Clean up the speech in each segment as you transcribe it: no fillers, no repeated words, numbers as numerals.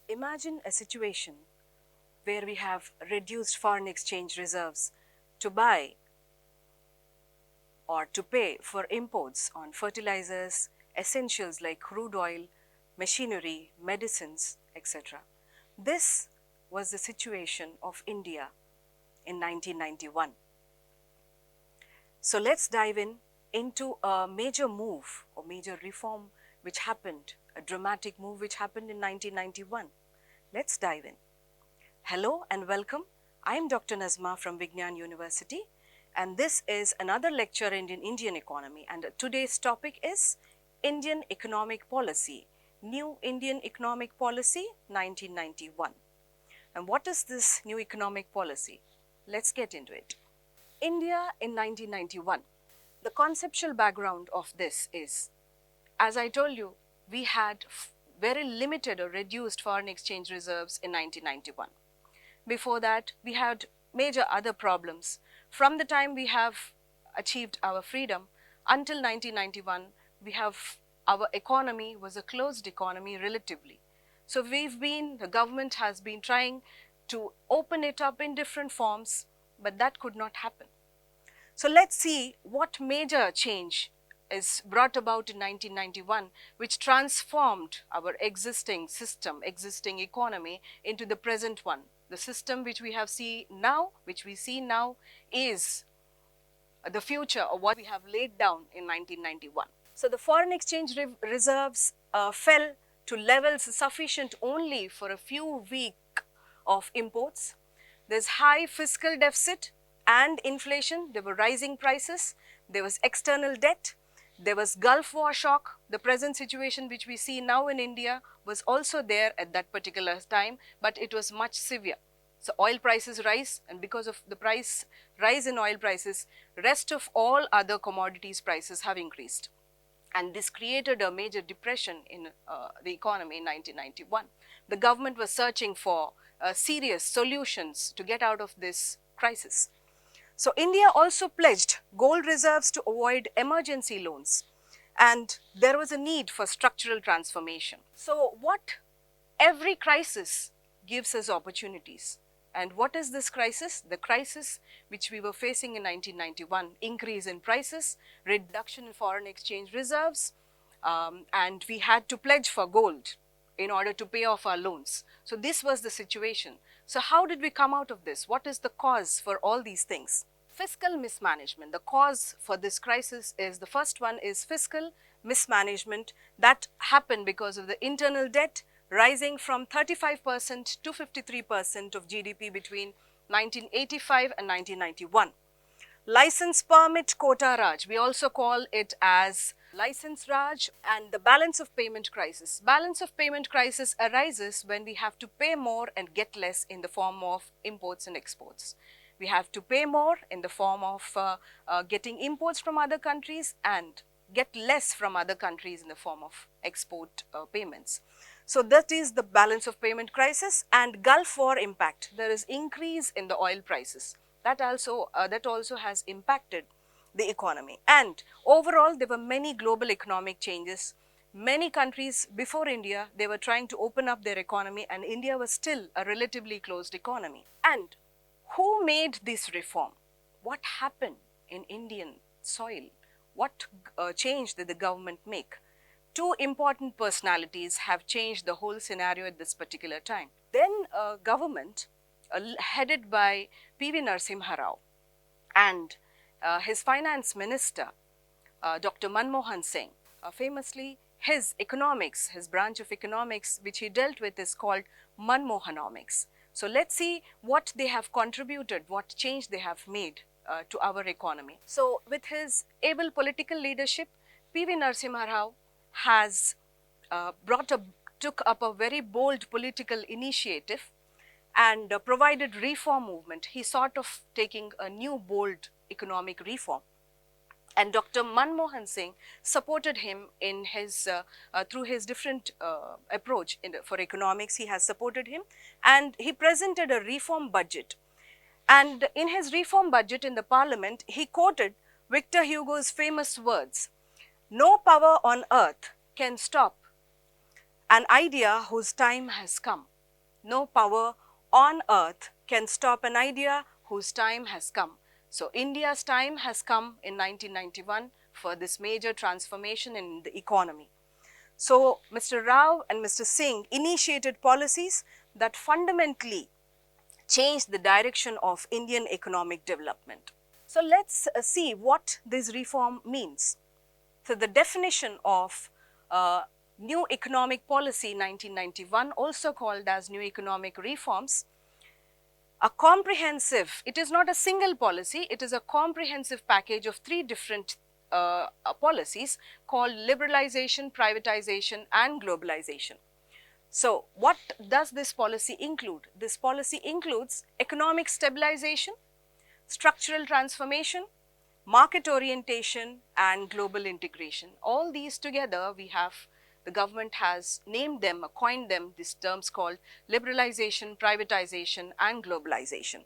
Imagine a situation where we have reduced foreign exchange reserves to buy or to pay for imports on fertilizers, essentials like crude oil, machinery, medicines, etc. This was the situation of India in 1991. So let's dive into a major move or major reform which happened, a dramatic move which happened in 1991. Let's dive in. Hello and welcome. I am Dr. Nazma from Vignan University, and this is another lecture in Indian economy, and today's topic is Indian economic policy, New Indian Economic Policy 1991. And what is this new economic policy? Let's get into it. India in 1991. The conceptual background of this is, as I told you, we had very limited or reduced foreign exchange reserves in 1991. Before that, we had major other problems. From the time we have achieved our freedom until 1991, our economy was a closed economy relatively. So the government has been trying to open it up in different forms, but that could not happen. So let's see what major change is brought about in 1991, which transformed our existing system, existing economy into the present one. The system which we see now is the future of what we have laid down in 1991. So the foreign exchange reserves fell to levels sufficient only for a few weeks of imports. There's high fiscal deficit and inflation. There were rising prices. There was external debt. There was Gulf War shock. The present situation which we see now in India was also there at that particular time, but it was much severe. So oil prices rise, and because of the rise in oil prices, rest of all other commodities prices have increased. And this created a major depression in the economy in 1991. The government was searching for serious solutions to get out of this crisis. So India also pledged gold reserves to avoid emergency loans, and there was a need for structural transformation. So every crisis gives us opportunities. And what is this crisis? The crisis which we were facing in 1991, increase in prices, reduction in foreign exchange reserves, and we had to pledge for gold in order to pay off our loans. So this was the situation. So how did we come out of this? What is the cause for all these things? Fiscal mismanagement. The cause for this crisis is, the first one is fiscal mismanagement that happened because of the internal debt rising from 35% to 53% of GDP between 1985 and 1991. License permit quota Raj, we also call it as license Raj, and the balance of payment crisis. Balance of payment crisis arises when we have to pay more and get less in the form of imports and exports. We have to pay more in the form of getting imports from other countries and get less from other countries in the form of export payments. So that is the balance of payment crisis. And Gulf War impact. There is increase in the oil prices. That also has impacted the economy. And overall, there were many global economic changes. Many countries before India, they were trying to open up their economy, and India was still a relatively closed economy. And who made this reform? What happened in Indian soil? What change did the government make? Two important personalities have changed the whole scenario at this particular time. Then a government headed by P.V. Narasimha Rao and his finance minister, Dr. Manmohan Singh, famously his branch of economics which he dealt with is called Manmohanomics. So let's see what they have contributed, what change they have made to our economy. So with his able political leadership, P.V. Narasimha Rao has took up a very bold political initiative and provided reform movement. He sort of taking a new bold economic reform. And Dr. Manmohan Singh supported him in his through his different approach for economics. He has supported him, and he presented a reform budget. And in his reform budget in the parliament, he quoted Victor Hugo's famous words, "No power on earth can stop an idea whose time has come." no power on earth can stop an idea whose time has come. So, India's time has come in 1991 for this major transformation in the economy. So, Mr. Rao and Mr. Singh initiated policies that fundamentally changed the direction of Indian economic development. So, let us see what this reform means. So, the definition of new economic policy 1991, also called as new economic reforms, a comprehensive, it is not a single policy, it is a comprehensive package of three different policies called liberalization, privatization and globalization. So, what does this policy include? This policy includes economic stabilization, structural transformation, market orientation and global integration. All these together we have, the government has named them, coined them, these terms called liberalization, privatization and globalization.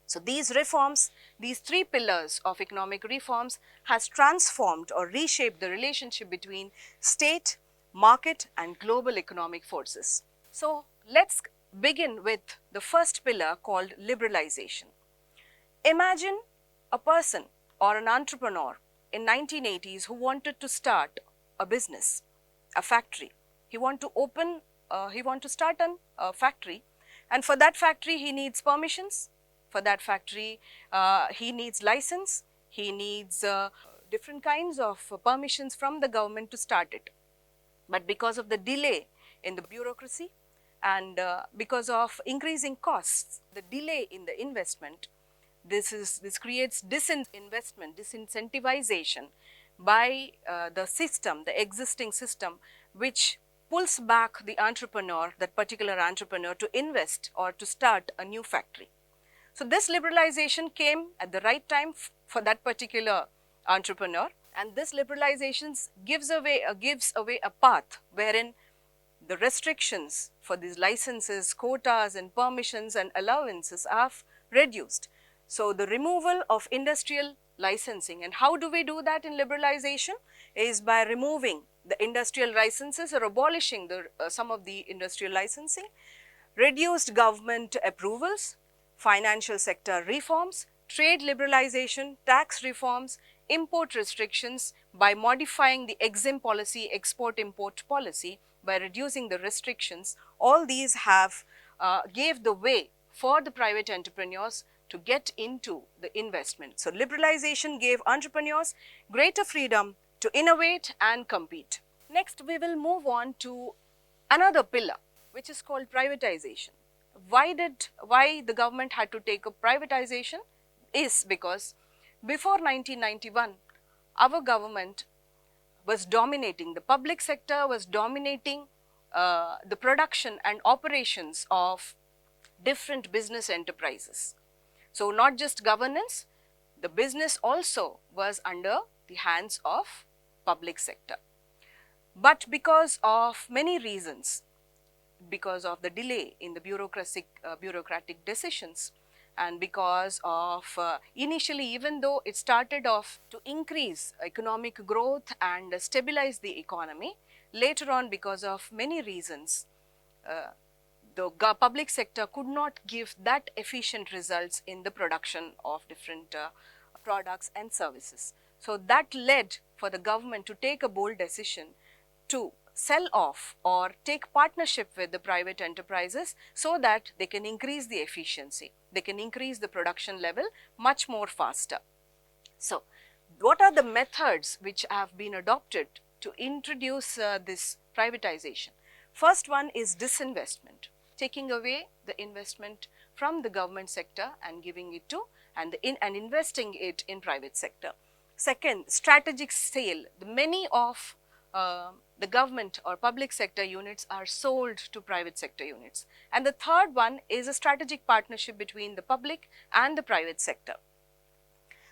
So, these reforms, these three pillars of economic reforms has transformed or reshaped the relationship between state, market and global economic forces. So, let us begin with the first pillar called liberalization. Imagine a person or an entrepreneur in 1980s who wanted to start a business, a factory. He want to start a factory, and for that factory he needs permissions. For that factory he needs license, he needs different kinds of permissions from the government to start it. But because of the delay in the bureaucracy and because of increasing costs, the delay in the investment, this creates disincentivization by the system, the existing system, which pulls back the entrepreneur, that particular entrepreneur, to invest or to start a new factory. So, this liberalization came at the right time for that particular entrepreneur, and this liberalization gives away a path wherein the restrictions for these licenses, quotas and permissions and allowances are reduced. So, the removal of industrial licensing, and how do we do that in liberalization is by removing the industrial licenses or abolishing some of the industrial licensing, reduced government approvals, financial sector reforms, trade liberalization, tax reforms, import restrictions by modifying the EXIM policy, export-import policy, by reducing the restrictions. All these have gave the way for the private entrepreneurs to get into the investment. So, liberalization gave entrepreneurs greater freedom to innovate and compete. Next, we will move on to another pillar, which is called privatization. Why the government had to take up privatization is because before 1991, our government was dominating, the public sector was dominating the production and operations of different business enterprises. So, not just governance, the business also was under the hands of public sector. But because of many reasons, because of the delay in the bureaucratic decisions, and because of initially, even though it started off to increase economic growth and stabilize the economy, later on because of many reasons, the public sector could not give that efficient results in the production of different products and services. So, that led for the government to take a bold decision to sell off or take partnership with the private enterprises so that they can increase the efficiency, they can increase the production level much more faster. So, what are the methods which have been adopted to introduce this privatization? First one is disinvestment, taking away the investment from the government sector and giving it to and investing it in private sector. Second, strategic sale. Many of the government or public sector units are sold to private sector units. And the third one is a strategic partnership between the public and the private sector.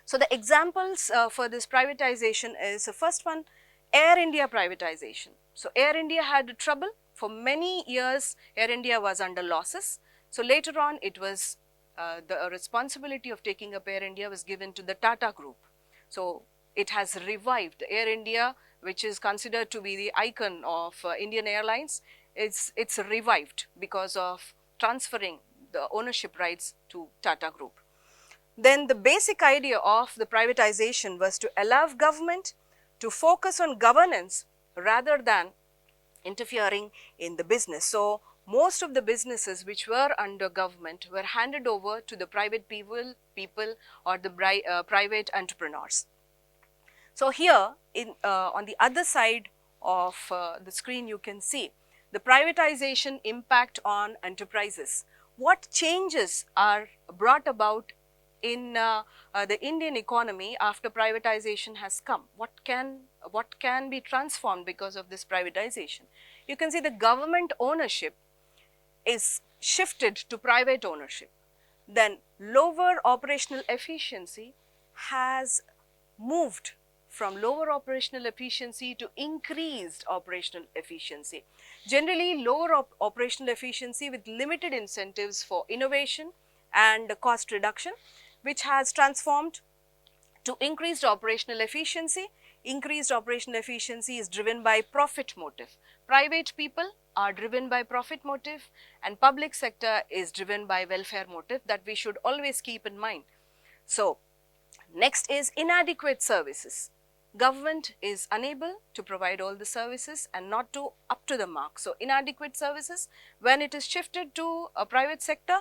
So, the examples for this privatization is the first one, Air India privatization. So, Air India had trouble for many years. Air India was under losses. So, later on it was the responsibility of taking up Air India was given to the Tata Group. So, it has revived Air India, which is considered to be the icon of Indian Airlines. It's revived because of transferring the ownership rights to Tata Group. Then the basic idea of the privatization was to allow government to focus on governance rather than interfering in the business. So, most of the businesses which were under government were handed over to the private people or the private entrepreneurs. So, here on the other side of the screen you can see the privatization impact on enterprises. What changes are brought about in the Indian economy after privatization has come? What can be transformed because of this privatization? You can see the government ownership is shifted to private ownership. Then lower operational efficiency has moved from lower operational efficiency to increased operational efficiency. Generally lower operational efficiency with limited incentives for innovation and cost reduction, which has transformed to increased operational efficiency. Increased operational efficiency is driven by profit motive. Private people are driven by profit motive and public sector is driven by welfare motive, that we should always keep in mind. So, next is inadequate services. Government is unable to provide all the services and not to up to the mark. So, inadequate services, when it is shifted to a private sector,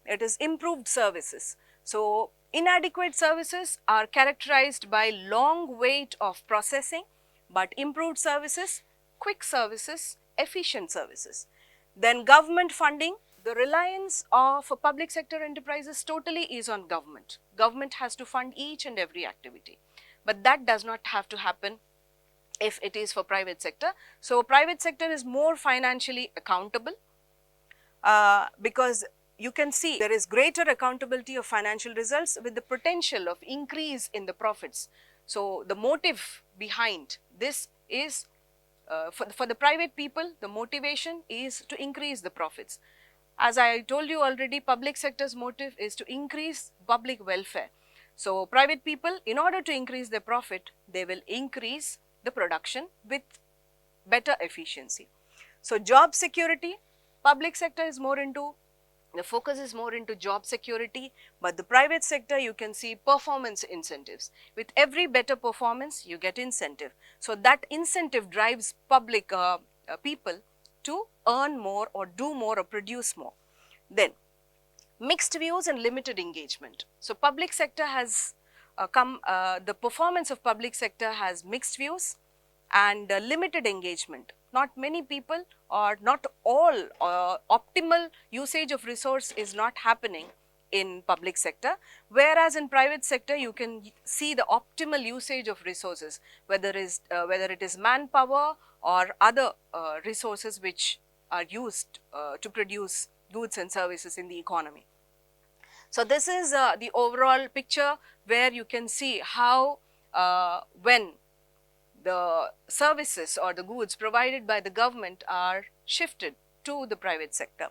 it is improved services. So, inadequate services are characterized by long wait of processing, but improved services, quick services, efficient services. Then government funding, the reliance of public sector enterprises totally is on government. Government has to fund each and every activity, but that does not have to happen if it is for private sector. So, private sector is more financially accountable because you can see there is greater accountability of financial results with the potential of increase in the profits. So, the motive behind this is for the private people, the motivation is to increase the profits. As I told you already, public sector's motive is to increase public welfare. So, private people, in order to increase their profit, they will increase the production with better efficiency. So, job security, public sector is more into, the focus is more into job security, but the private sector you can see performance incentives. With every better performance, you get incentive. So, that incentive drives public people to earn more or do more or produce more. Then mixed views and limited engagement. So, public sector has the performance of public sector has mixed views and limited engagement. Not many people or not all optimal usage of resource is not happening in public sector, whereas in private sector you can see the optimal usage of resources, whether it is manpower or other resources which are used to produce goods and services in the economy. So, this is the overall picture where you can see how when the services or the goods provided by the government are shifted to the private sector.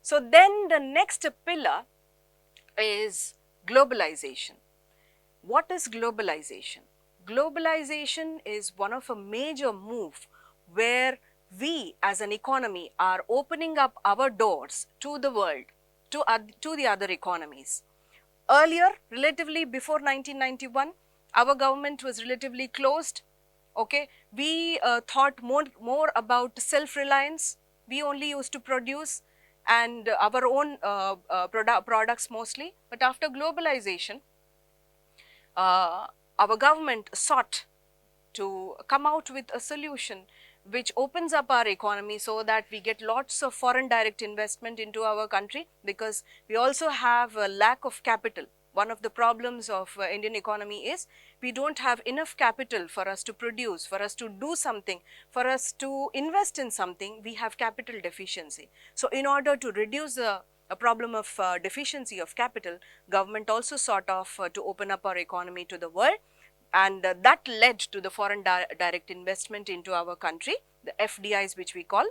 So, then the next pillar is globalization. What is globalization? Globalization is one of a major move where we as an economy are opening up our doors to the world, to the other economies. Earlier, relatively before 1991, our government was relatively closed. Okay, we thought more about self-reliance. We only used to produce and our own products mostly. But after globalization, our government sought to come out with a solution which opens up our economy so that we get lots of foreign direct investment into our country, because we also have a lack of capital. One of the problems of Indian economy is we don't have enough capital for us to produce, for us to do something, for us to invest in something. We have capital deficiency. So, in order to reduce a problem of deficiency of capital, government also sought of to open up our economy to the world, and that led to the foreign direct investment into our country, the FDIs which we call.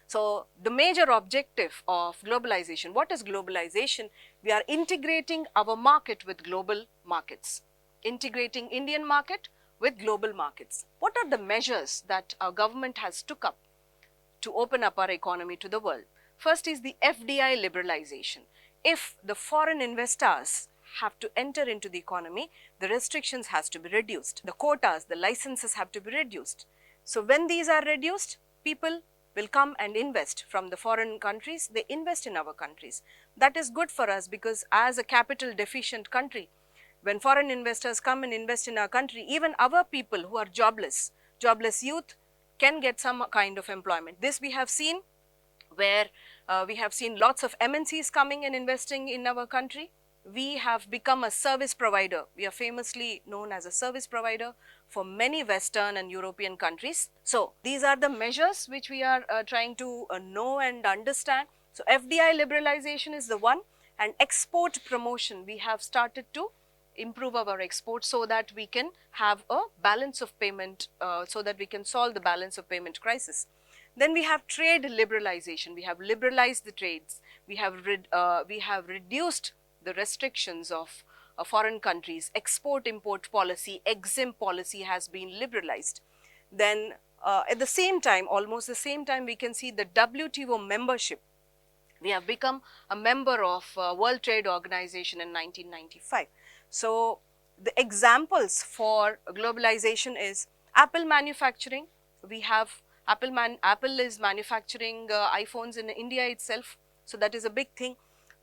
So, the major objective of globalization, what is globalization? We are integrating our market with global markets, integrating Indian market with global markets. What are the measures that our government has took up to open up our economy to the world? First is the FDI liberalization. If the foreign investors have to enter into the economy, the restrictions has to be reduced. The quotas, the licenses have to be reduced. So when these are reduced, people will come and invest from the foreign countries, they invest in our countries. That is good for us because as a capital deficient country, when foreign investors come and invest in our country, even our people who are jobless youth can get some kind of employment. This we have seen where we have seen lots of MNCs coming and investing in our country. We have become a service provider. We are famously known as a service provider for many Western and European countries. So these are the measures which we are trying to know and understand. So FDI liberalization is the one, and export promotion. We have started to improve our exports so that we can have a balance of payment, so that we can solve the balance of payment crisis. Then we have trade liberalization. We have liberalized the trades. We have reduced the restrictions of foreign countries. Export-import policy, exempt policy has been liberalized. Then at the same time, almost the same time, we can see the WTO membership. We have become a member of World Trade Organization in 1995. So the examples for globalization is Apple manufacturing. We have Apple is manufacturing iPhones in India itself. So that is a big thing.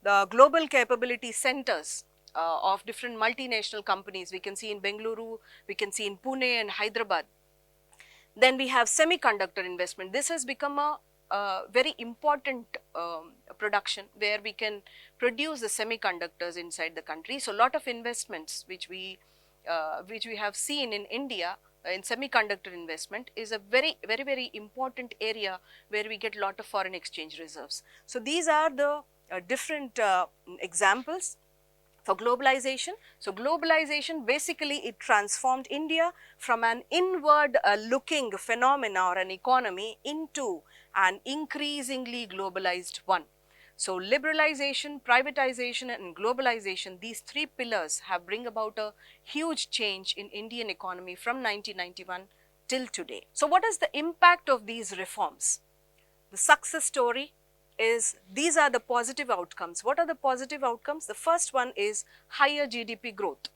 The global capability centers of different multinational companies, we can see in Bengaluru, we can see in Pune and Hyderabad. Then we have semiconductor investment. This has become a very important production where we can produce the semiconductors inside the country. So, lot of investments which we have seen in India in semiconductor investment is a very important area where we get lot of foreign exchange reserves. So, these are the different examples for globalization. So, globalization basically it transformed India from an inward looking phenomena or an economy into an increasingly globalized one. So, liberalization, privatization and globalization, these three pillars have bring about a huge change in Indian economy from 1991 till today. So, what is the impact of these reforms? The success story is, these are the positive outcomes. What are the positive outcomes? The first one is higher GDP growth.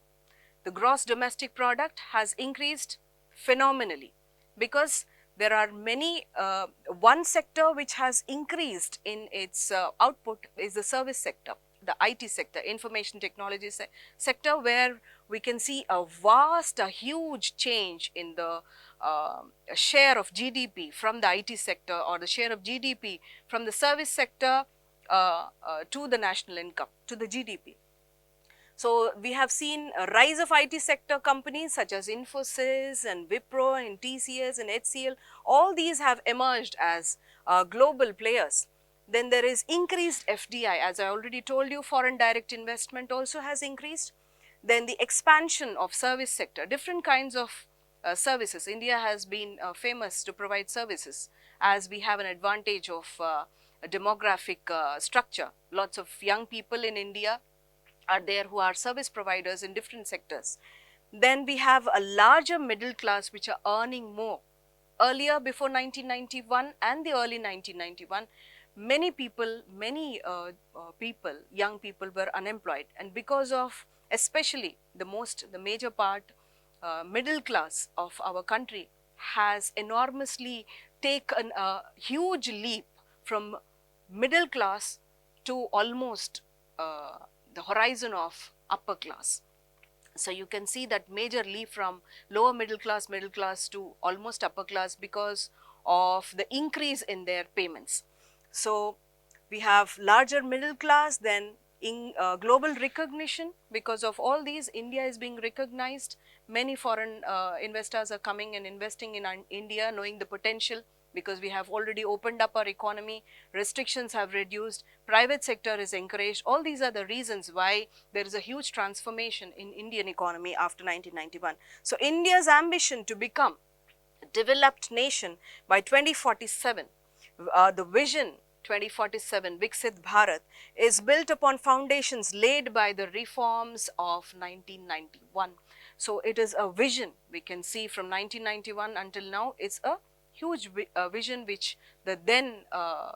The gross domestic product has increased phenomenally because there are many, one sector which has increased in its output is the service sector, the IT sector, information technology sector, where we can see a huge change in the share of GDP from the IT sector or the share of GDP from the service sector to the national income, to the GDP. So, we have seen a rise of IT sector companies such as Infosys and Wipro and TCS and HCL, all these have emerged as global players. Then there is increased FDI, as I already told you, foreign direct investment also has increased. Then the expansion of service sector, different kinds of services. India has been famous to provide services as we have an advantage of a demographic structure. Lots of young people in India are there who are service providers in different sectors. Then we have a larger middle class which are earning more. Earlier, before 1991 and the early 1991, many people, young people were unemployed, and because of especially the major part, middle class of our country has enormously taken a huge leap from middle class to almost the horizon of upper class. So, you can see that major leap from lower middle class to almost upper class because of the increase in their payments. So, we have larger middle class, then in global recognition. Because of all these, India is being recognized. Many foreign investors are coming and investing in India, knowing the potential, because we have already opened up our economy, restrictions have reduced, private sector is encouraged. All these are the reasons why there is a huge transformation in Indian economy after 1991. So, India's ambition to become a developed nation by 2047, the vision 2047 Viksit Bharat is built upon foundations laid by the reforms of 1991. So, it is a vision we can see from 1991 until now. It's a huge vision which the then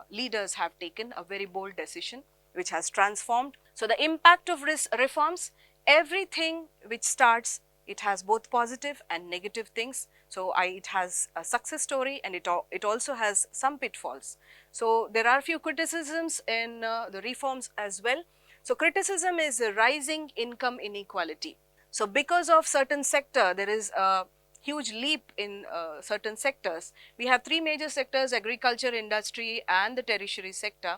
leaders have taken, a very bold decision which has transformed. So, the impact of reforms, everything which starts, it has both positive and negative things. So, it has a success story and it also has some pitfalls. So, there are few criticisms in the reforms as well. So, criticism is a rising income inequality. So, because of certain sector, there is a huge leap in certain sectors. We have three major sectors: agriculture, industry and the tertiary sector.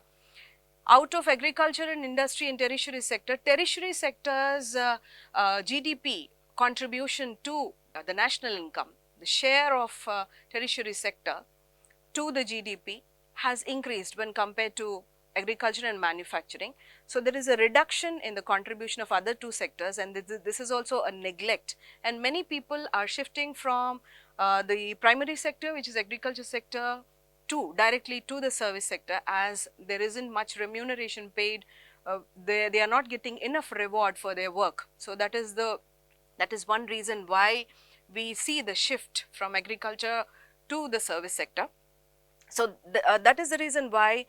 Out of agriculture and industry and tertiary sector's GDP contribution to the national income, the share of tertiary sector to the GDP has increased when compared to agriculture and manufacturing. So, there is a reduction in the contribution of other two sectors, and this is also a neglect, and many people are shifting from the primary sector, which is agriculture sector, to directly to the service sector, as there isn't much remuneration paid. They are not getting enough reward for their work. So, that is one reason why we see the shift from agriculture to the service sector. So, that is the reason why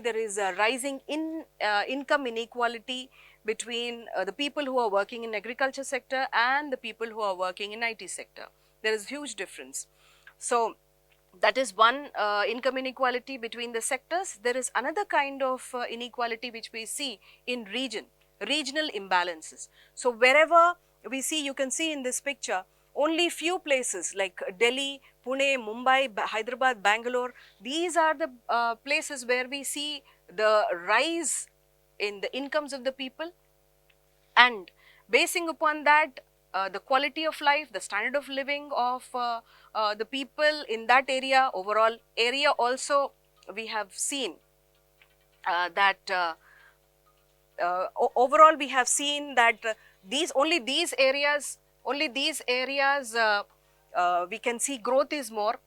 there is a rising income inequality between the people who are working in agriculture sector and the people who are working in IT sector. There is huge difference. So, that is one income inequality between the sectors. There is another kind of inequality which we see in regional imbalances. So, wherever we see, you can see in this picture, only few places like Delhi, Pune, Mumbai, Hyderabad, Bangalore, these are the places where we see the rise in the incomes of the people, and basing upon that, the quality of life, the standard of living of the people in that area, overall area also, we have seen that overall we have seen that only these areas we can see growth is more,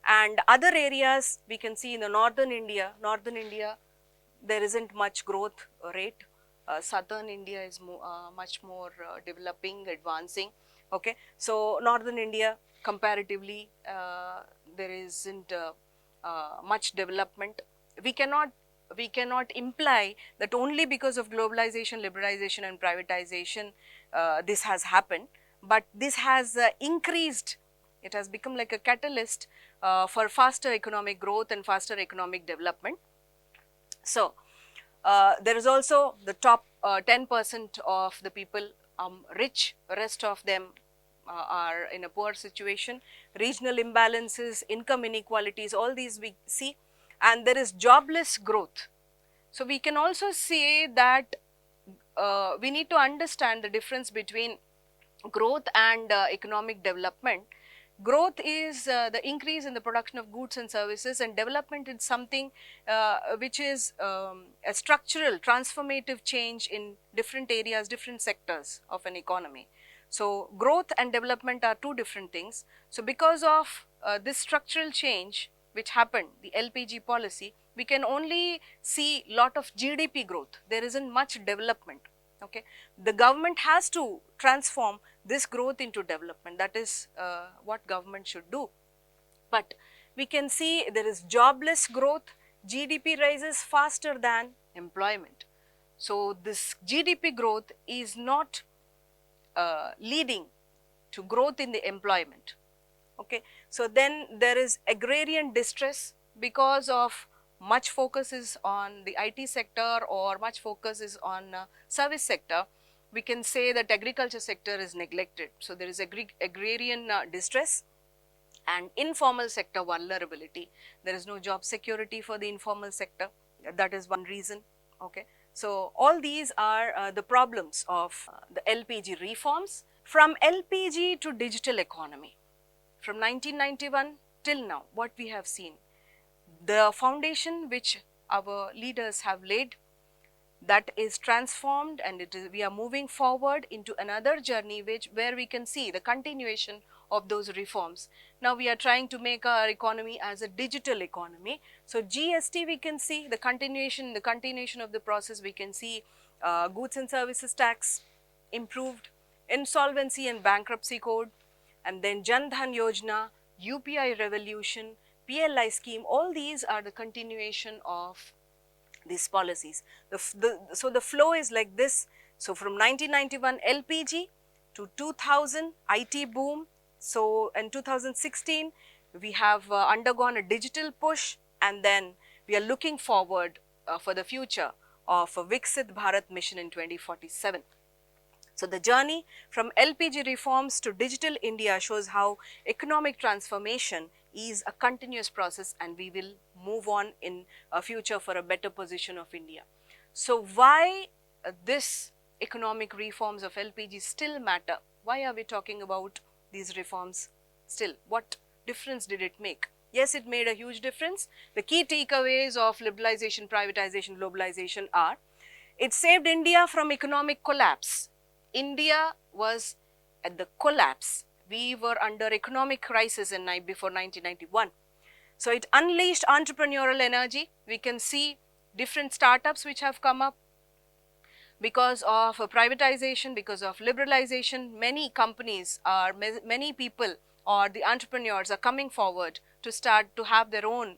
and other areas we can see in the northern India, there isn't much growth rate. Southern India is much more developing, advancing. Okay, so northern India comparatively there isn't much development. We cannot imply that only because of globalization, liberalization and privatization this has happened, but this has increased. It has become like a catalyst for faster economic growth and faster economic development. So, there is also the top 10% of the people rich, rest of them are in a poor situation. Regional imbalances, income inequalities, all these we see, and there is jobless growth. So, we can also say that we need to understand the difference between growth and economic development. Growth is the increase in the production of goods and services, and development is something which is a structural, transformative change in different areas, different sectors of an economy. So, growth and development are two different things. So, because of this structural change which happened, the LPG policy, we can only see lot of GDP growth. There isn't much development. Okay, the government has to transform this growth into development. That is what government should do. But we can see there is jobless growth, GDP rises faster than employment. So, this GDP growth is not leading to growth in the employment. Okay. So, then there is agrarian distress because of much focus is on the IT sector or much focus is on service sector. We can say that agriculture sector is neglected. So, there is agrarian distress and informal sector vulnerability. There is no job security for the informal sector. That is one reason. Okay. So, all these are the problems of the LPG reforms. From LPG to digital economy, from 1991 till now, what we have seen, the foundation which our leaders have laid, that is transformed, and we are moving forward into another journey where we can see the continuation of those reforms. Now, we are trying to make our economy as a digital economy. So, GST we can see the continuation of the process. We can see goods and services tax improved, insolvency and bankruptcy code, and then Jan Dhan Yojana, UPI revolution, PLI scheme, all these are the continuation of these policies. So the flow is like this. So from 1991 LPG to 2000 IT boom. So in 2016 we have undergone a digital push, and then we are looking forward for the future of a Viksit Bharat mission in 2047. So the journey from LPG reforms to digital India shows how economic transformation is a continuous process, and we will move on in a future for a better position of India. So why this economic reforms of LPG still matter? Why are we talking about these reforms still? What difference did it make? Yes, it made a huge difference. The key takeaways of liberalization, privatization, globalization are: it saved India from economic collapse. India was at the collapse. We were under economic crisis in before 1991. So it unleashed entrepreneurial energy. We can see different startups which have come up because of privatization, because of liberalization. Many companies are, many people or the entrepreneurs are coming forward to start to have their own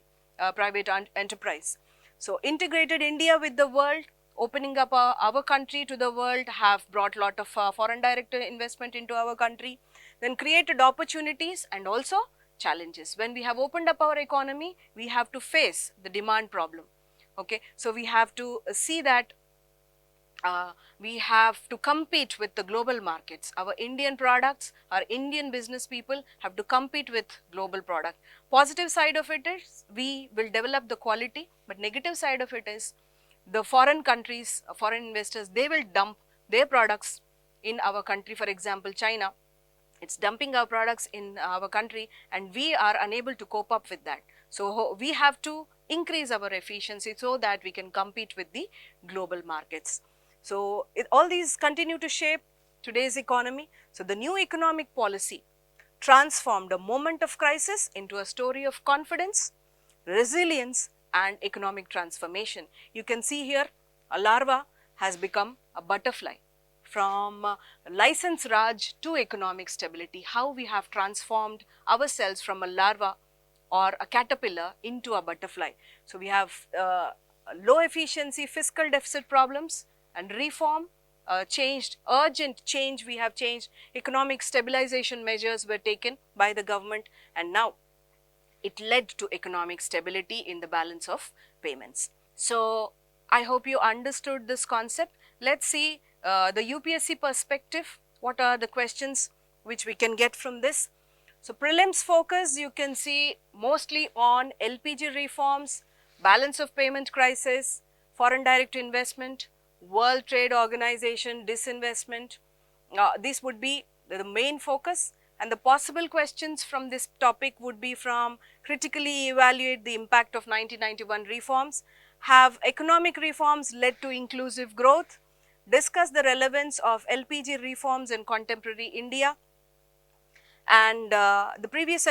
private enterprise. So integrated India with the world, opening up our country to the world, have brought lot of foreign direct investment into our country, then created opportunities and also challenges. When we have opened up our economy, we have to face the demand problem. Okay, so we have to see that we have to compete with the global markets. Our Indian products, our Indian business people have to compete with global product. Positive side of it is we will develop the quality, but negative side of it is the foreign countries, foreign investors, they will dump their products in our country. For example, China, it's dumping our products in our country, and we are unable to cope up with that. So we have to increase our efficiency so that we can compete with the global markets. So all these continue to shape today's economy. So the new economic policy transformed a moment of crisis into a story of confidence, resilience and economic transformation. You can see here a larva has become a butterfly. From license Raj to economic stability, how we have transformed ourselves from a larva or a caterpillar into a butterfly. So we have low efficiency, fiscal deficit problems, and reform changed, urgent change we have changed, economic stabilization measures were taken by the government, and now it led to economic stability in the balance of payments. So I hope you understood this concept. Let's see the UPSC perspective. What are the questions which we can get from this? So prelims focus, you can see mostly on LPG reforms, balance of payment crisis, foreign direct investment, World Trade Organization disinvestment. This would be the main focus, and the possible questions from this topic would be from critically evaluate the impact of 1991 reforms, have economic reforms led to inclusive growth, discuss the relevance of LPG reforms in contemporary India, and the previous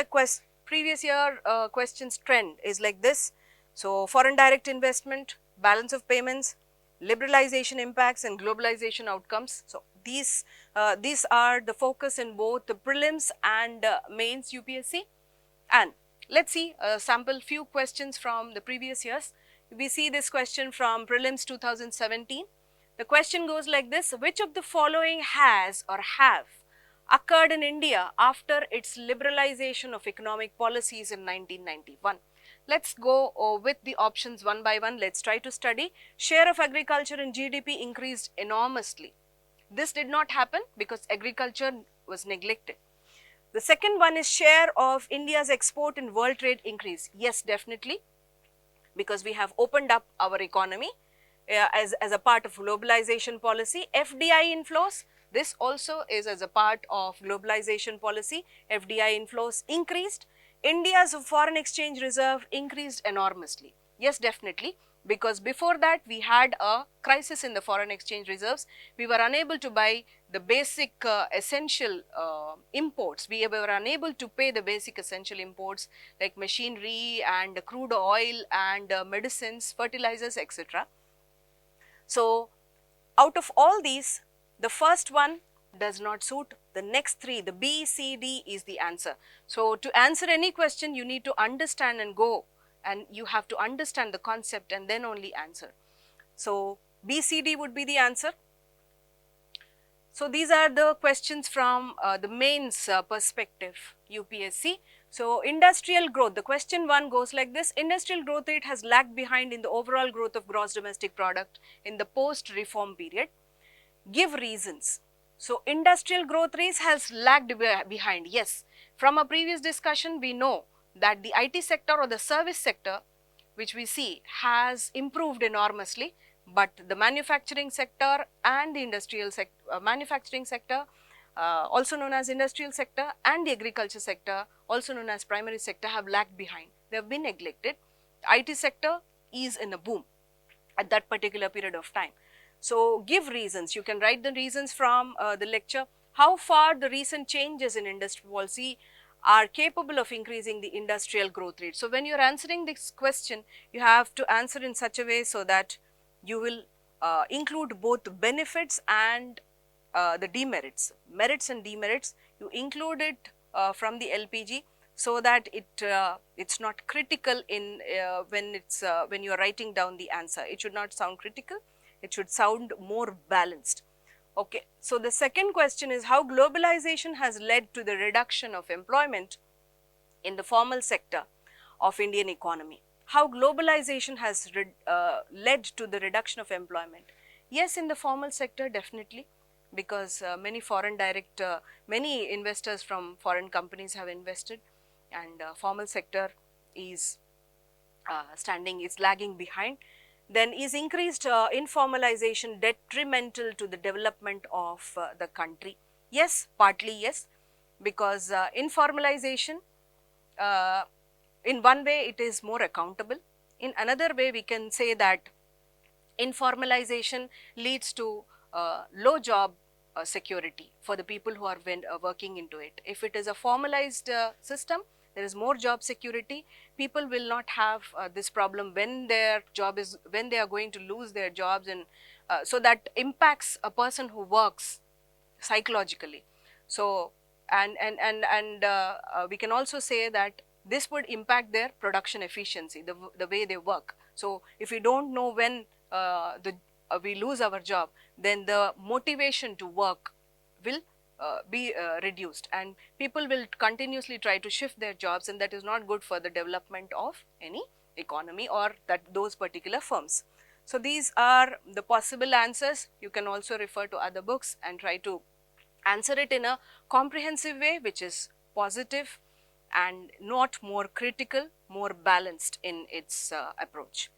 year questions trend is like this. So foreign direct investment, balance of payments, liberalization impacts and globalization outcomes. So these are the focus in both the prelims and mains UPSC. And let's see a sample few questions from the previous years. We see this question from prelims 2017. The question goes like this: which of the following has or have occurred in India after its liberalization of economic policies in 1991? Let's go with the options one by one. Let's try to study. Share of agriculture in GDP increased enormously. This did not happen because agriculture was neglected. The second one is share of India's export in world trade increase. Yes, definitely, because we have opened up our economy as a part of globalization policy. FDI inflows, this also is as a part of globalization policy. FDI inflows increased. India's foreign exchange reserve increased enormously. Yes, definitely, because before that we had a crisis in the foreign exchange reserves. We were unable to buy the basic essential imports. We were unable to pay the basic essential imports like machinery and crude oil and medicines, fertilizers, etc. So out of all these, the first one does not suit. The next three, the B, C, D is the answer. So to answer any question, you need to understand and go, and you have to understand the concept and then only answer. So B, C, D would be the answer. So these are the questions from the mains perspective, UPSC. So industrial growth, the question 1 goes like this: industrial growth rate has lagged behind in the overall growth of gross domestic product in the post-reform period. Give reasons. So industrial growth rate has lagged behind. Yes, from a previous discussion we know that the IT sector or the service sector, which we see, has improved enormously, but the manufacturing sector and the manufacturing sector, also known as industrial sector, and the agriculture sector, also known as primary sector, have lagged behind. They have been neglected. The IT sector is in a boom at that particular period of time. So give reasons. You can write the reasons from the lecture. How far the recent changes in industry policy are capable of increasing the industrial growth rate. So when you are answering this question, you have to answer in such a way so that you will include both benefits and the demerits, merits and demerits. You include it from the LPG so that it's not critical in when you are writing down the answer. It should not sound critical. It should sound more balanced. Okay. So the second question is how globalization has led to the reduction of employment in the formal sector of Indian economy. How globalization has led to the reduction of employment. Yes, in the formal sector, definitely, because many investors from foreign companies have invested, and formal sector is lagging behind. Then is increased informalization detrimental to the development of the country? Yes, partly yes, because informalization, in one way it is more accountable. In another way we can say that informalization leads to low job security for the people who are working into it. If it is a formalized system, there is more job security. People will not have this problem when when they are going to lose their jobs, and so that impacts a person who works psychologically. So we can also say that this would impact their production efficiency, the way they work. So if we don't know when we lose our job, then the motivation to work will be reduced, and people will continuously try to shift their jobs, and that is not good for the development of any economy or those particular firms. So these are the possible answers. You can also refer to other books and try to answer it in a comprehensive way, which is positive and not more critical, more balanced in its approach.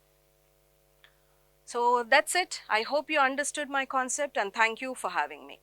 So that's it. I hope you understood my concept, and thank you for having me.